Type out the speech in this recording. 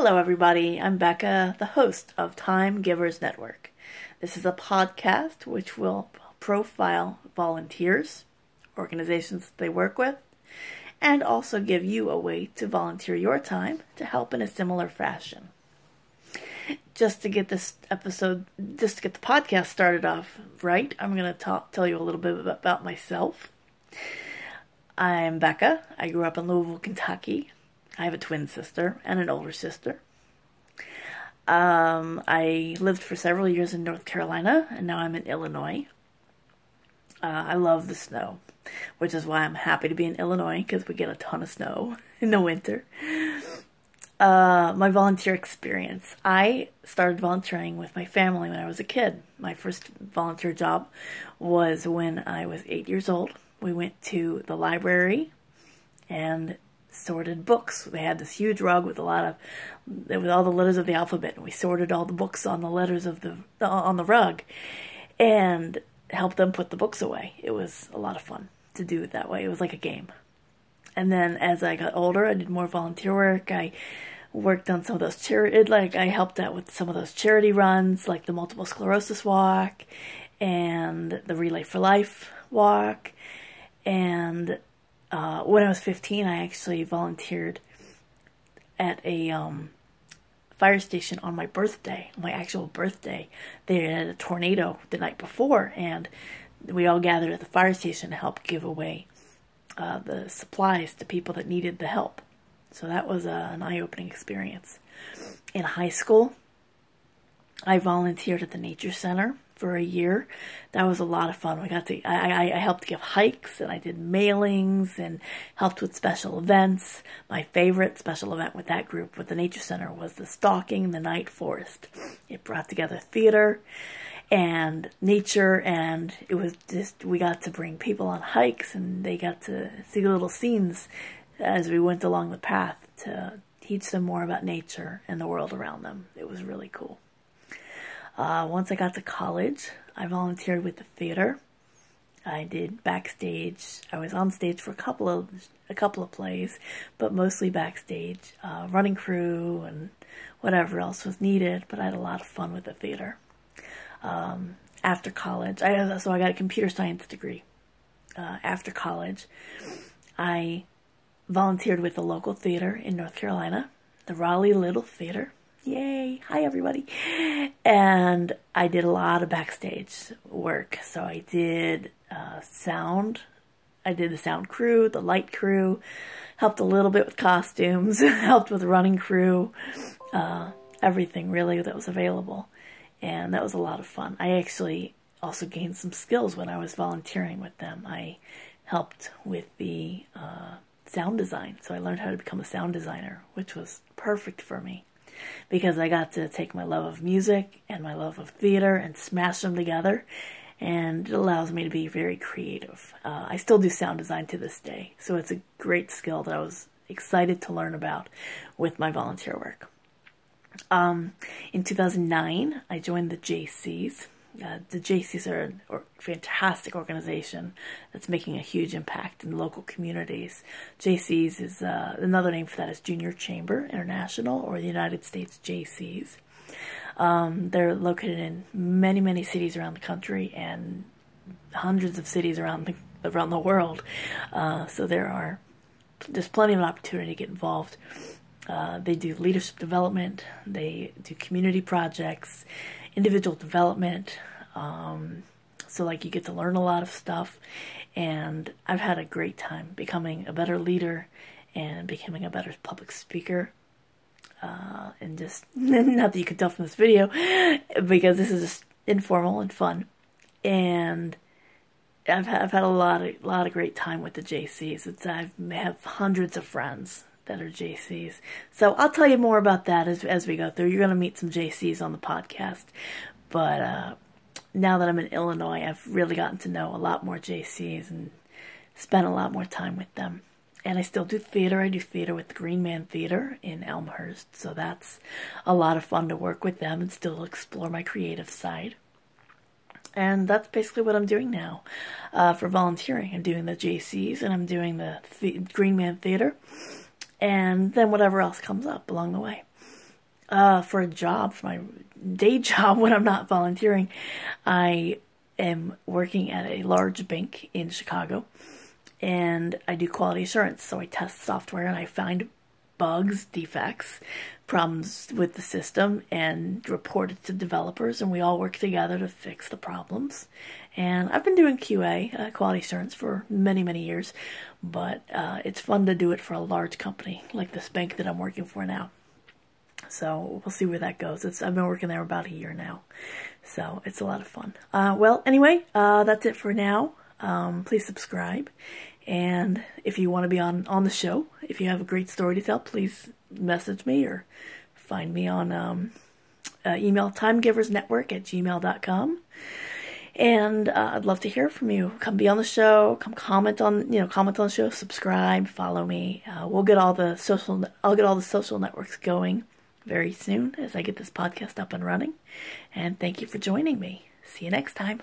Hello, everybody. I'm Becca, the host of Time Givers Network. This is a podcast which will profile volunteers, organizations they work with, and also give you a way to volunteer your time to help in a similar fashion. Just to get the podcast started off right, I'm going to tell you a little bit about myself. I'm Becca. I grew up in Louisville, Kentucky. I have a twin sister and an older sister. I lived for several years in North Carolina, and now I'm in Illinois. I love the snow, which is why I'm happy to be in Illinois, because we get a ton of snow in the winter. My volunteer experience. I started volunteering with my family when I was a kid. My first volunteer job was when I was 8 years old. We went to the library and sorted books. They had this huge rug with all the letters of the alphabet, and we sorted all the books on the letters of on the rug and helped them put the books away. It was a lot of fun to do it that way. It was like a game. And then as I got older, I did more volunteer work. I worked on some of those I helped out with some of those charity runs, like the Multiple Sclerosis Walk and the Relay for Life Walk. And when I was 15, I actually volunteered at a fire station on my birthday, my actual birthday. They had a tornado the night before, and we all gathered at the fire station to help give away the supplies to people that needed the help. So that was an eye-opening experience. In high school, I volunteered at the Nature Center for a year. That was a lot of fun. I helped give hikes, and I did mailings and helped with special events. My favorite special event with that group, with the Nature Center, was the Stalking in the Night Forest. It brought together theater and nature, and it was just, we got to bring people on hikes, and they got to see little scenes as we went along the path to teach them more about nature and the world around them. It was really cool. Once I got to college, I volunteered with the theater. I did backstage. I was on stage for a couple of plays, but mostly backstage, running crew and whatever else was needed. But I had a lot of fun with the theater. After college, I got a computer science degree. After college, I volunteered with the local theater in North Carolina, the Raleigh Little Theater. Yay! Hi, everybody. And I did a lot of backstage work. So I did sound. I did the sound crew, the light crew, helped a little bit with costumes, helped with running crew, everything really that was available. And that was a lot of fun. I actually also gained some skills when I was volunteering with them. I helped with the sound design. So I learned how to become a sound designer, which was perfect for me, because I got to take my love of music and my love of theater and smash them together, and it allows me to be very creative. I still do sound design to this day, so it's a great skill that I was excited to learn about with my volunteer work. In 2009, I joined the JCs. The JCs are a fantastic organization that's making a huge impact in local communities. JCs is another name for that is Junior Chamber International, or the United States JCs. They're located in many, many cities around the country and hundreds of cities around the world. So there's plenty of opportunity to get involved. They do leadership development. They do community projects, individual development. So like you get to learn a lot of stuff, and I've had a great time becoming a better leader and becoming a better public speaker. And just, not that you can tell from this video, because this is just informal and fun. And I've had a lot of great time with the JCs. I have hundreds of friends that are JCs. So I'll tell you more about that as we go through. You're going to meet some JCs on the podcast. But now that I'm in Illinois, I've really gotten to know a lot more JCs and spent a lot more time with them. And I still do theater. I do theater with the Green Man Theater in Elmhurst. So that's a lot of fun to work with them and still explore my creative side. And that's basically what I'm doing now for volunteering. I'm doing the JCs, and I'm doing the Green Man Theater, and then whatever else comes up along the way. For a job, for my day job when I'm not volunteering, I am working at a large bank in Chicago, and I do quality assurance. So I test software and I find bugs, defects, problems with the system, and report it to developers, and we all work together to fix the problems. And I've been doing QA, quality assurance, for many, many years, but it's fun to do it for a large company like this bank that I'm working for now. So we'll see where that goes. I've been working there about a year now, so it's a lot of fun. Well, anyway, that's it for now. Please subscribe, and if you want to be on the show, if you have a great story to tell, please message me or find me on email timegiversnetwork@gmail.com. And I'd love to hear from you. Come be on the show. Come comment on the show. Subscribe. Follow me. I'll get all the social networks going very soon as I get this podcast up and running. And thank you for joining me. See you next time.